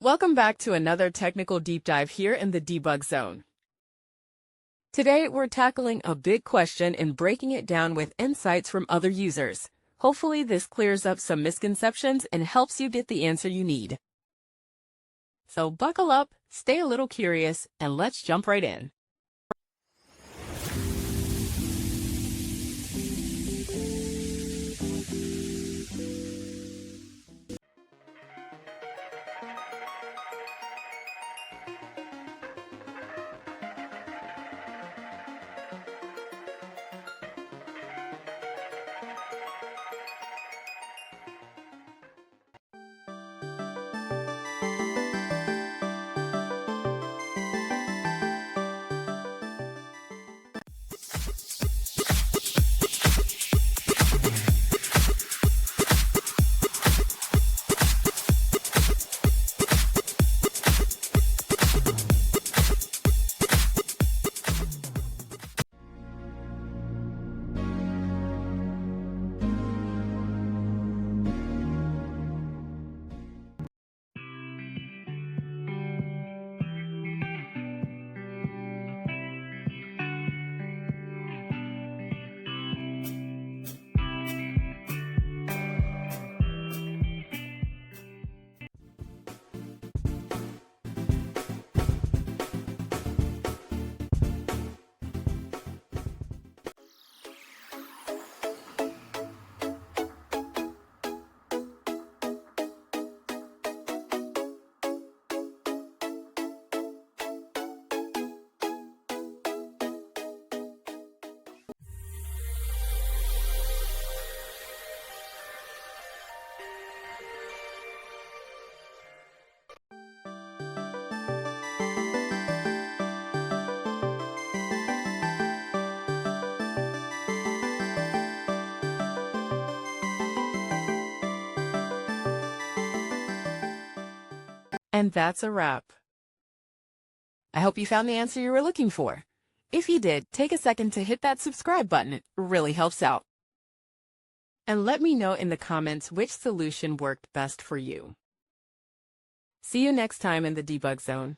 Welcome back to another technical deep dive here in the Debug Zone. Today, we're tackling a big question and breaking it down with insights from other users. Hopefully, this clears up some misconceptions and helps you get the answer you need. So buckle up, stay a little curious, and let's jump right in. And that's a wrap. I hope you found the answer you were looking for. If you did, take a second to hit that subscribe button. It really helps out. And let me know in the comments which solution worked best for you. See you next time in the Debug Zone.